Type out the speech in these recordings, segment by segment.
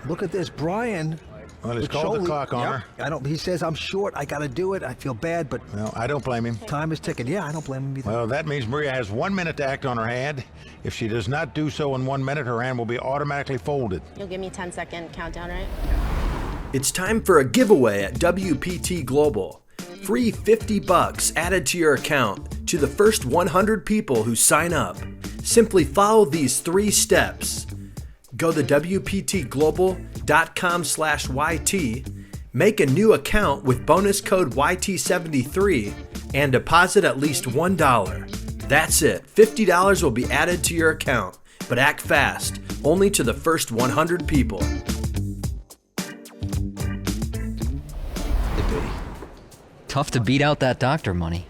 Look at this, Brian. Well, he's called the clock on her. He says I'm short. I got to do it. I feel bad, but Well, I don't blame him. time is ticking. Yeah, I don't blame him either. Well, that means Maria has 1 minute to act on her hand. If she does not do so in 1 minute, her hand will be automatically folded. You'll give me 10-second countdown, right? It's time for a giveaway at WPT Global. Free $50 added to your account to the first 100 people who sign up. Simply follow these 3 steps. Go to WPTglobal.com/YT, make a new account with bonus code YT73, and deposit at least $1. That's it. $50 will be added to your account, but act fast. Only to the first 100 people. Tough to beat out that doctor money.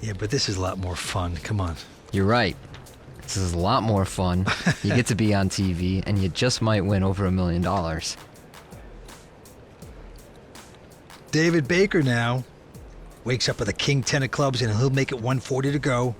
Yeah, but this is a lot more fun. Come on. You're right. This is a lot more fun. You get to be on TV, and you just might win over $1 million. David Baker now wakes up with a king 10 of clubs, and he'll make it 140 to go.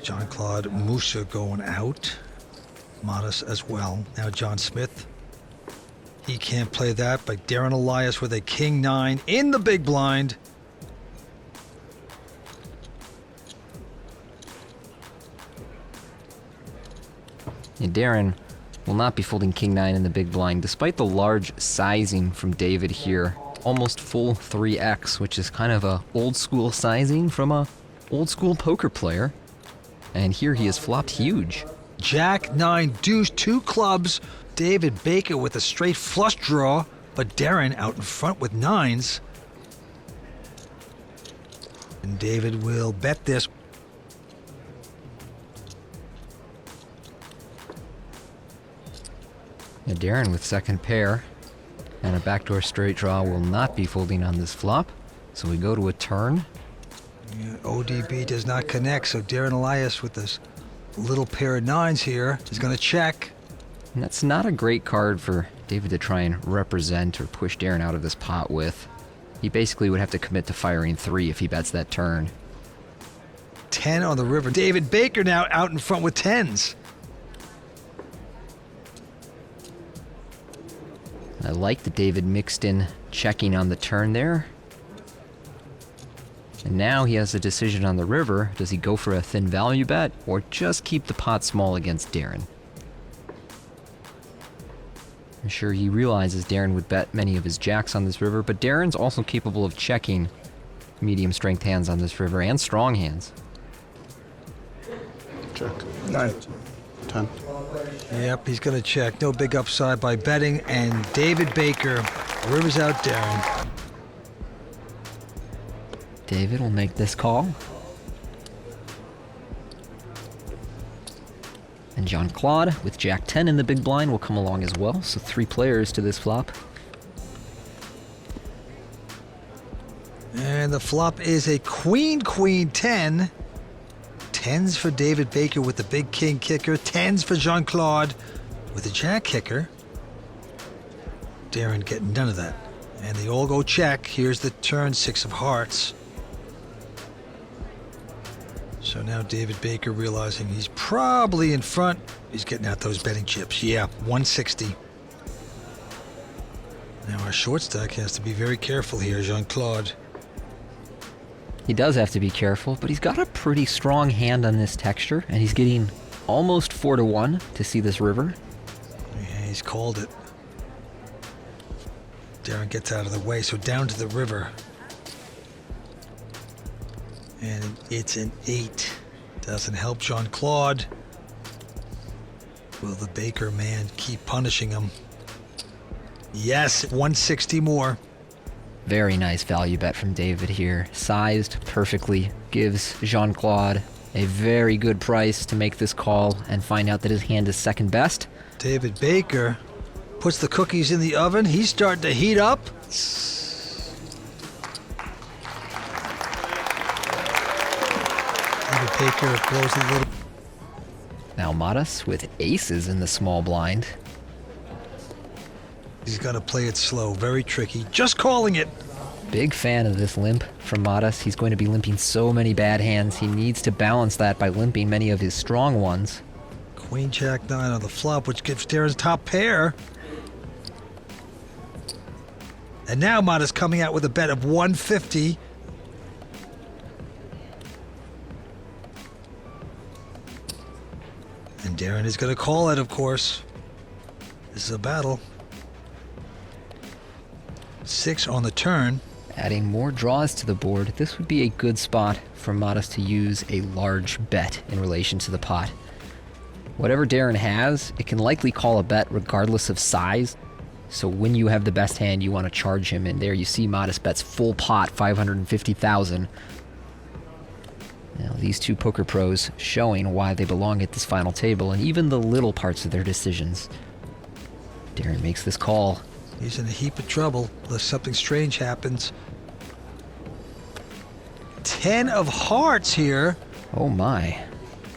Jean-Claude Moussa going out. Modest as well. Now John Smith. He can't play that, but Darren Elias with a king 9 in the big blind. And Darren will not be folding king 9 in the big blind, despite the large sizing from David here. Almost full 3x, which is kind of a old school sizing from a old school poker player. And here he has flopped huge. Jack 9 deuce 2 clubs. David Baker with a straight flush draw, but Darren out in front with 9s. And David will bet this. And Darren with second pair and a backdoor straight draw will not be folding on this flop. So we go to a turn. Yeah, ODB does not connect, so Darren Elias with this little pair of 9s here is going to check. And that's not a great card for David to try and represent or push Darren out of this pot with. He basically would have to commit to firing 3 if he bets that turn. 10 on the river. David Baker now out in front with 10s. I like that David mixed in checking on the turn there. And now he has a decision on the river. Does he go for a thin value bet or just keep the pot small against Darren? I'm sure he realizes Darren would bet many of his jacks on this river, but Darren's also capable of checking medium strength hands on this river and strong hands. Check. 9. 10. Yep, he's going to check. No big upside by betting, and David Baker rivers out Darren. David will make this call. And Jean-Claude with Jack 10 in the big blind will come along as well. So 3 players to this flop. And the flop is a queen 10. 10s for David Baker with the big king kicker. 10s for Jean-Claude with the jack kicker. Darren getting none of that. And they all go check. Here's the turn, 6 of hearts. So now David Baker realizing he's probably in front. He's getting out those betting chips. Yeah, 160. Now our short stack has to be very careful here, Jean-Claude. He does have to be careful, but he's got a pretty strong hand on this texture, and he's getting almost 4-1 to see this river. Yeah, he's called it. Darren gets out of the way, so down to the river. And it's an 8. Doesn't help Jean-Claude. Will the Baker man keep punishing him? Yes, 160 more. Very nice value bet from David here. Sized perfectly. Gives Jean-Claude a very good price to make this call and find out that his hand is second best. David Baker puts the cookies in the oven. He's starting to heat up. David Baker blows a little. Now Modest with aces in the small blind. He's going to play it slow, very tricky. Just calling it. Big fan of this limp from Modest. He's going to be limping so many bad hands. He needs to balance that by limping many of his strong ones. Queen Jack 9 on the flop, which gives Darren's top pair. And now Modest coming out with a bet of 150. And Darren is going to call it, of course. This is a battle. 6 on the turn. Adding more draws to the board, this would be a good spot for Modest to use a large bet in relation to the pot. Whatever Darren has, it can likely call a bet regardless of size. So when you have the best hand, you want to charge him. And there you see Modest bets full pot, 550,000. Now these two poker pros showing why they belong at this final table, and even the little parts of their decisions. Darren makes this call. He's in a heap of trouble unless something strange happens. 10 of hearts here. Oh my.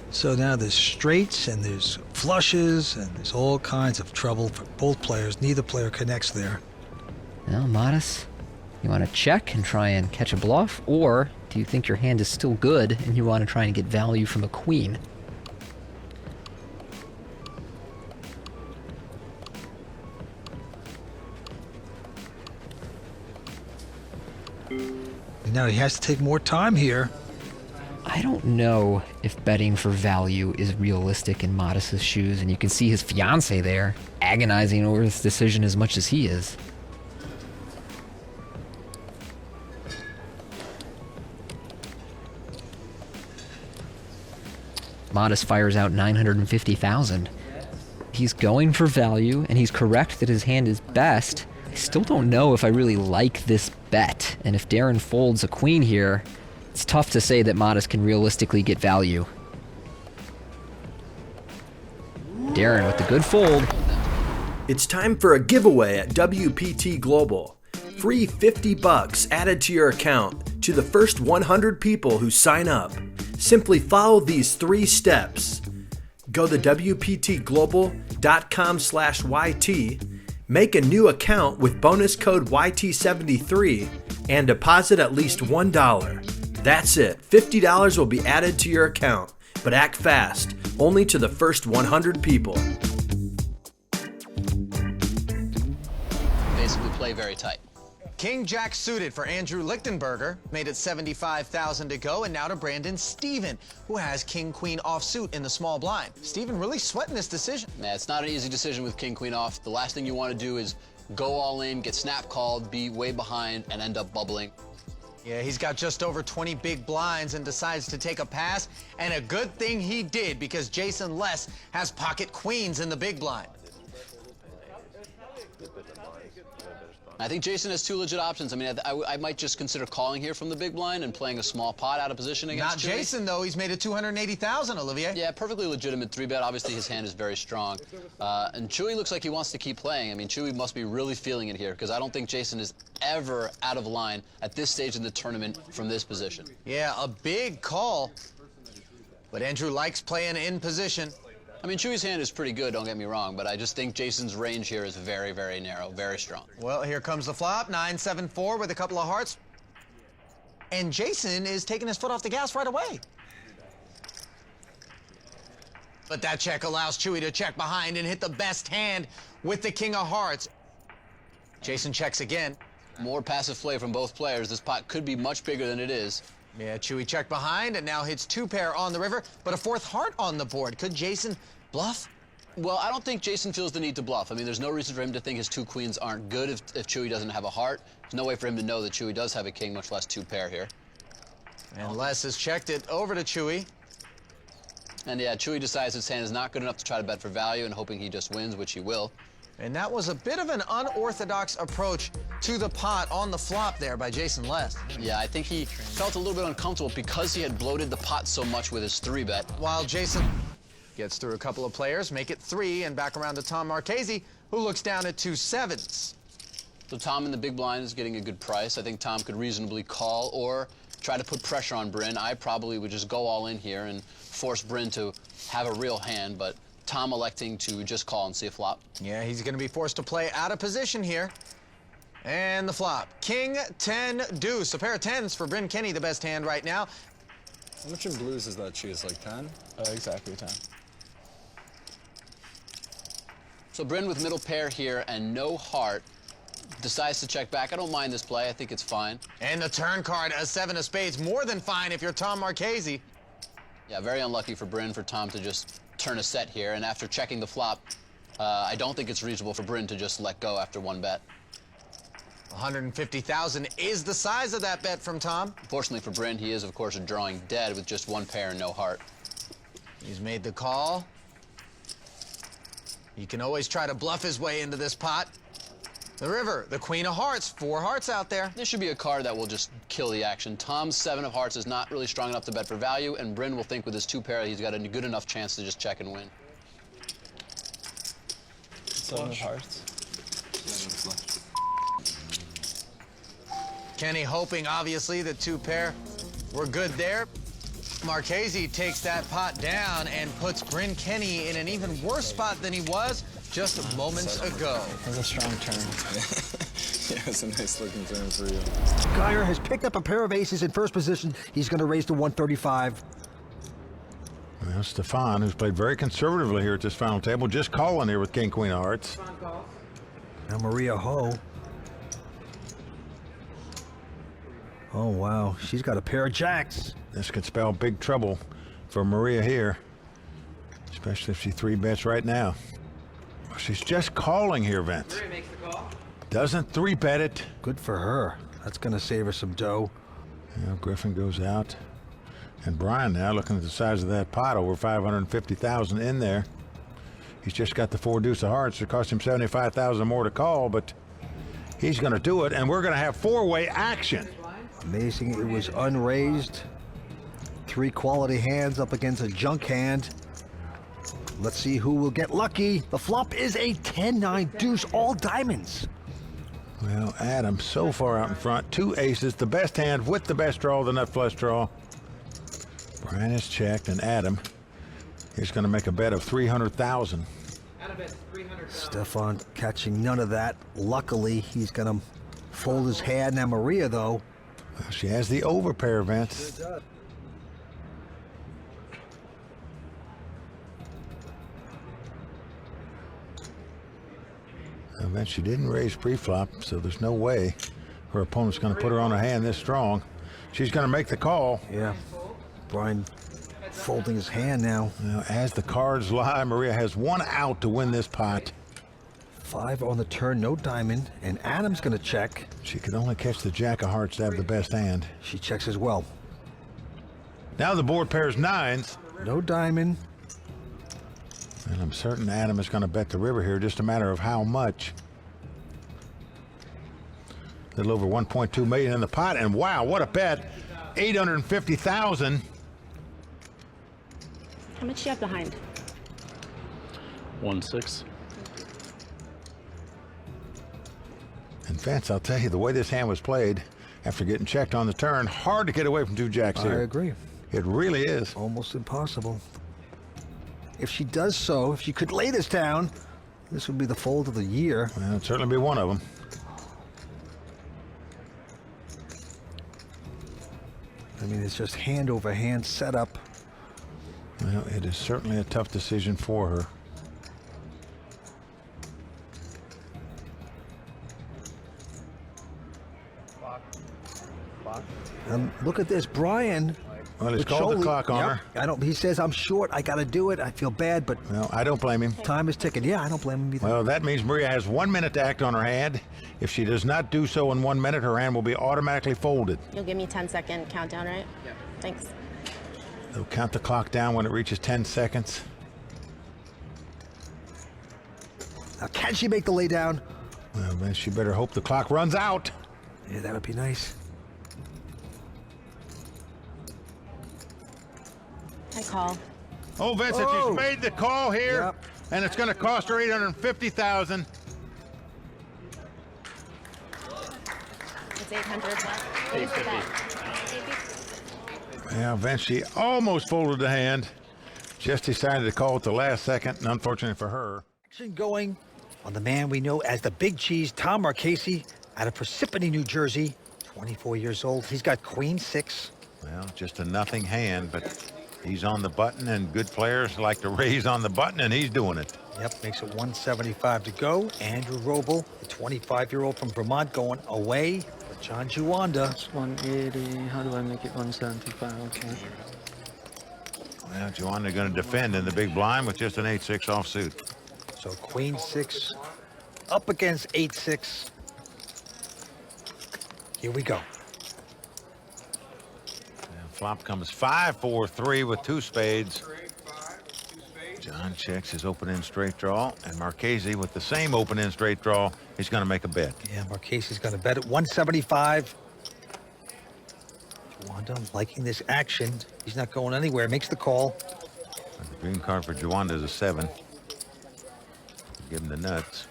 So now there's straights and there's flushes and there's all kinds of trouble for both players. Neither player connects there. Now, Modest, you want to check and try and catch a bluff, or do you think your hand is still good and you want to try and get value from a queen? Now he has to take more time here. I don't know if betting for value is realistic in Modest's shoes, and you can see his fiancée there agonizing over this decision as much as he is. Modest fires out 950,000. He's going for value, and he's correct that his hand is best. I still don't know if I really like this bet, and if Darren folds a queen here, it's tough to say that Modest can realistically get value. Darren with the good fold. It's time for a giveaway at WPT Global. Free $50 added to your account to the first 100 people who sign up. Simply follow these 3 steps. Go to WPTglobal.com/YT, make a new account with bonus code YT73, and deposit at least $1. That's it. $50 will be added to your account, but act fast. Only to the first 100 people. Basically play very tight. King Jack suited for Andrew Lichtenberger, made it 75,000 to go, and now to Brandon Steven, who has King Queen offsuit in the small blind. Steven really sweating this decision. Yeah, it's not an easy decision with King Queen off. The last thing you want to do is go all in, get snap called, be way behind, and end up bubbling. Yeah, he's got just over 20 big blinds and decides to take a pass, and a good thing he did, because Jason Less has pocket queens in the big blind. I think Jason has 2 legit options. I mean, I might just consider calling here from the big blind and playing a small pot out of position against Not Chewy. Jason, though. He's made it 280,000, Olivier. Yeah, perfectly legitimate 3-bet. Obviously, his hand is very strong. And Chewy looks like he wants to keep playing. I mean, Chewy must be really feeling it here, because I don't think Jason is ever out of line at this stage in the tournament from this position. Yeah, a big call. But Andrew likes playing in position. I mean, Chewy's hand is pretty good, don't get me wrong, but I just think Jason's range here is very, very narrow, very strong. Well, here comes the flop, 9-7-4 with a couple of hearts. And Jason is taking his foot off the gas right away. But that check allows Chewy to check behind and hit the best hand with the king of hearts. Jason checks again. More passive play from both players. This pot could be much bigger than it is. Yeah, Chewy checked behind and now hits 2 pair on the river, but a 4th heart on the board. Could Jason bluff? Well, I don't think Jason feels the need to bluff. I mean, there's no reason for him to think his 2 queens aren't good if Chewy doesn't have a heart. There's no way for him to know that Chewy does have a king, much less 2 pair here. And Les has checked it over to Chewy. And yeah, Chewy decides his hand is not good enough to try to bet for value and hoping he just wins, which he will. And that was a bit of an unorthodox approach to the pot on the flop there by Jason Less. Yeah, I think he felt a little bit uncomfortable because he had bloated the pot so much with his 3-bet. While Jason gets through a couple of players, make it 3, and back around to Tom Marchese, who looks down at 2 7s. So Tom in the big blind is getting a good price. I think Tom could reasonably call or try to put pressure on Bryn. I probably would just go all in here and force Bryn to have a real hand, but Tom electing to just call and see a flop. Yeah, he's going to be forced to play out of position here. And the flop. King 10 deuce. A pair of tens for Bryn Kenny, the best hand right now. How much in blues is that choose? Like 10? Exactly 10. So Bryn with middle pair here and no heart decides to check back. I don't mind this play. I think it's fine. And the turn card, a 7 of spades. More than fine if you're Tom Marchese. Yeah, very unlucky for Bryn for Tom to just turn a set here. And after checking the flop, I don't think it's reasonable for Bryn to just let go after one bet. 150,000 is the size of that bet from Tom. Fortunately for Bryn, he is, of course, drawing dead with just one pair and no heart. He's made the call. He can always try to bluff his way into this pot. The river, the queen of hearts, 4 hearts out there. This should be a card that will just kill the action. Tom's 7 of hearts is not really strong enough to bet for value, and Bryn will think with his 2 pair he's got a good enough chance to just check and win. 7 of hearts. Kenny hoping, obviously, that 2 pair were good there. Marchese takes that pot down and puts Bryn Kenny in an even worse spot than he was just moments ago. That's a strong turn. Yeah, it's a nice looking turn for you. Geyer has picked up a pair of aces in first position. He's going to raise to 135. Well, Stefan, who's played very conservatively here at this final table, just calling here with king, queen of hearts. Now Maria Ho. Oh, wow. She's got a pair of jacks. This could spell big trouble for Maria here, especially if she 3-bets right now. She's just calling here, Vince. Maria makes the call. Doesn't 3-bet it. Good for her. That's going to save her some dough. You know, Griffin goes out. And Brian now, looking at the size of that pot, over 550,000 in there. He's just got the 4 deuce of hearts. It cost him 75,000 more to call, but he's going to do it, and we're going to have 4-way action. Amazing. It was unraised. 3 quality hands up against a junk hand. Let's see who will get lucky. The flop is a 10-9 deuce, all diamonds. Well, Adam so far out in front. 2 aces, the best hand with the best draw, the nut flush draw. Brian is checked, and Adam is going to make a bet of 300,000. Adam bets 300,000. Stefan catching none of that. Luckily, he's going to fold his hand. Now Maria, though. Well, she has the overpair, Vince. Vince, she didn't raise pre-flop, so there's no way her opponent's going to put her on a hand this strong. She's going to make the call. Yeah. Brian folding his hand now. Now, as the cards lie, Maria has 1 out to win this pot. 5 on the turn, no diamond, and Adam's going to check. She could only catch the jack of hearts to have the best hand. She checks as well. Now the board pairs 9s. No diamond. And I'm certain Adam is going to bet the river here, just a matter of how much. A little over 1.2 million in the pot, and wow, what a bet. 850,000. How much do you have behind? 1-6. And Vince, I'll tell you, the way this hand was played, after getting checked on the turn, hard to get away from 2 jacks here. I agree. It really is. Almost impossible. If she does so, if she could lay this down, this would be the fold of the year. Well, it'd certainly be one of them. I mean, it's just hand over hand setup. Well, it is certainly a tough decision for her. Look at this, Brian. Well, he's called the clock on her. I don't. He says, "I'm short. I got to do it. I feel bad, but Well, I don't blame him. time is ticking." Yeah, I don't blame him either. Well, that means Maria has 1 minute to act on her hand. If she does not do so in 1 minute, her hand will be automatically folded. You'll give me 10-second countdown, right? Yeah. Thanks. They'll count the clock down when it reaches 10 seconds. Now, can she make the lay down? Well, then she better hope the clock runs out. Yeah, that would be nice. I call. Oh, Vincent, Oh. she's made the call here, Yep. and it's going to cost her 850,000. It's 800 left. What is the bet? Yeah, Vince, she almost folded the hand. Just decided to call at the last second, and unfortunately for her. Action going on the man we know as the Big Cheese, Tom Marchese. Out of Parsippany, New Jersey, 24 years old. He's got queen six. Well, just a nothing hand, but he's on the button, and good players like to raise on the button, and he's doing it. Yep, makes it 175 to go. Andrew Robl, the 25-year-old from Vermont, going away for John Juanda. It's 180. How do I make it 175? Okay. Well, Juanda going to defend in the big blind with just an 8-6 offsuit. So queen six up against 8-6. Here we go. And flop comes 5-4-3 with 2 spades. John checks his open-end straight draw, and Marchese with the same open-end straight draw, he's going to make a bet. Yeah, Marchese's going to bet at 175. Juanda liking this action. He's not going anywhere. Makes the call. And the green card for Juanda is a 7. Give him the nuts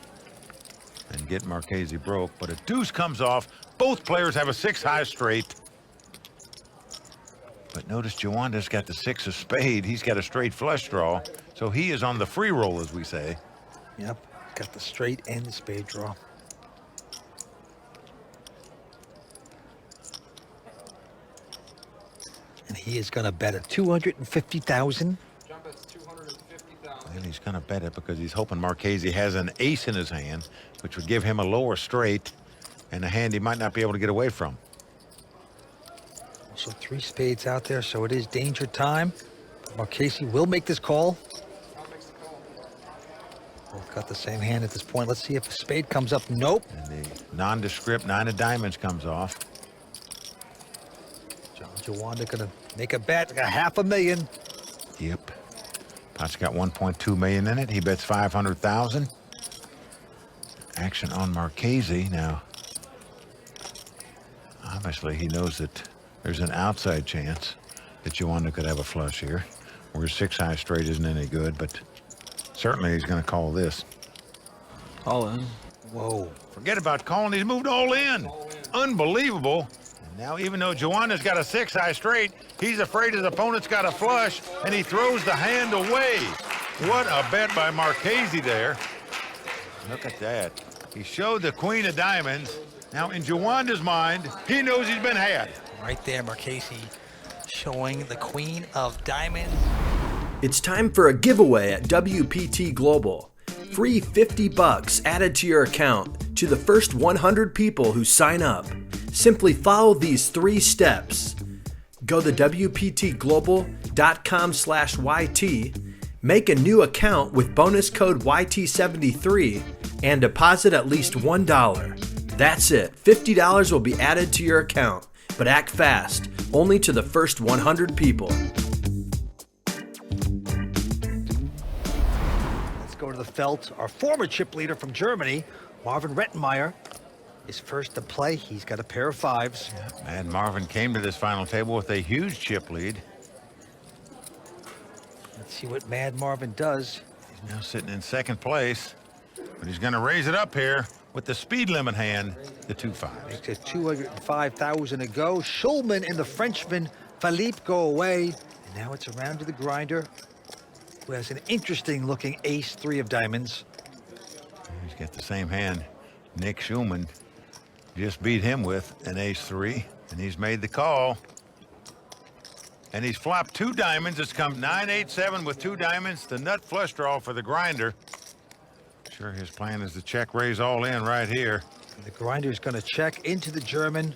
and get Marchese broke, but a deuce comes off. Both players have a 6 high straight. But notice Juanda's got the 6 of spade. He's got a straight flush draw, so he is on the free roll, as we say. Yep, got the straight and the spade draw. And he is going to bet at 250,000. Jump at 250,000. And he's going to bet it because he's hoping Marchese has an ace in his hand, which would give him a lower straight and a hand he might not be able to get away from. Also 3 spades out there, so it is danger time. Marchese will make this call. Both got the same hand at this point. Let's see if a spade comes up. Nope. And the nondescript 9 of diamonds comes off. John Juanda gonna make a bet, a $500,000. Yep. Pot's got 1.2 million in it. He bets 500,000. Action on Marchese now. Obviously, he knows that there's an outside chance that Juanda could have a flush here, where 6 high straight isn't any good, but certainly he's going to call this. All in. Whoa. Forget about calling. He's moved all in. Unbelievable. And now, even though Juanda's got a 6 high straight, he's afraid his opponent's got a flush, and he throws the hand away. What a bet by Marchese there. Look at that. He showed the queen of diamonds. Now, in Juanda's mind, he knows he's been had. Right there, Marchese showing the queen of diamonds. It's time for a giveaway at WPT Global. Free $50 added to your account to the first 100 people who sign up. Simply follow these 3 steps. Go to WPTglobal.com/YT, make a new account with bonus code YT73, and deposit at least $1. That's it. $50 will be added to your account, but act fast. Only to the first 100 people. Let's go to the felt. Our former chip leader from Germany, Marvin Rettenmeyer, is first to play. He's got a pair of 5s. And Marvin came to this final table with a huge chip lead. Let's see what Mad Marvin does. He's now sitting in second place, but he's going to raise it up here with the speed limit hand, the 2 5s. Makes it 205,000 to go. Schulman and the Frenchman Philippe go away. And now it's around to the grinder, who has an interesting looking ace 3 of diamonds. He's got the same hand Nick Schulman just beat him with, an ace 3, and he's made the call. And he's flopped 2 diamonds. It's come 9-8-7 with 2 diamonds. The nut flush draw for the grinder. Sure, his plan is to check raise all in right here. And the grinder is going to check into the German,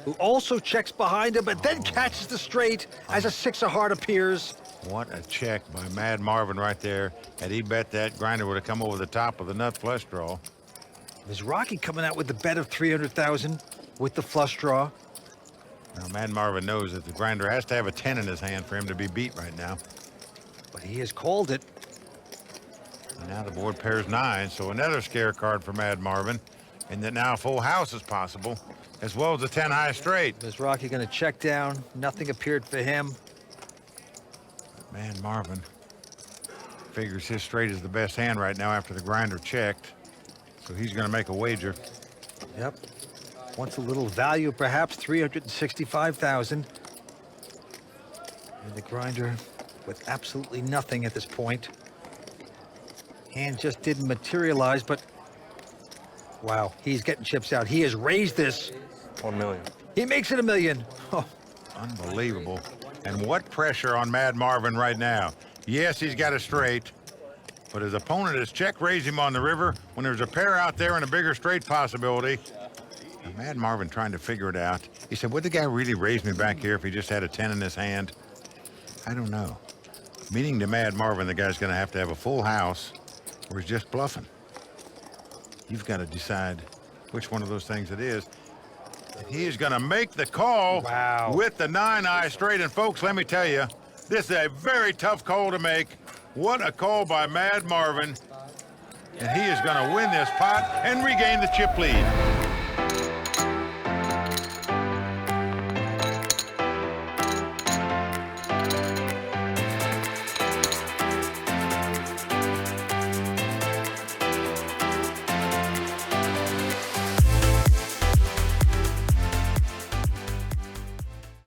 who also checks behind him, but then catches the straight as a 6 of heart appears. What a check by Mad Marvin right there. Had he bet that, grinder would have come over the top of the nut flush draw. Mizrachi coming out with the bet of 300,000 with the flush draw. Now, Mad Marvin knows that the grinder has to have a 10 in his hand for him to be beat right now. But he has called it. And now the board pairs 9, so another scare card for Mad Marvin. And that now a full house is possible, as well as a 10 high straight. Mizrachi going to check down. Nothing appeared for him. Mad Marvin figures his straight is the best hand right now after the grinder checked. So he's going to make a wager. Yep. Wants a little value, perhaps 365,000. And the grinder with absolutely nothing at this point. Hand just didn't materialize, but Wow, he's getting chips out. He has raised this. 1 million. He makes it $1 million. Oh, Unbelievable. And what pressure on Mad Marvin right now. Yes, he's got a straight, but his opponent has check-raised him on the river when there's a pair out there and a bigger straight possibility. And Mad Marvin trying to figure it out. He said, would the guy really raise me back here if he just had a 10 in his hand? I don't know. Meaning to Mad Marvin, the guy's going to have a full house or he's just bluffing. You've got to decide which one of those things it is. He is going to make the call with the 9-eye straight. And folks, let me tell you, this is a very tough call to make. What a call by Mad Marvin. And he is going to win this pot and regain the chip lead.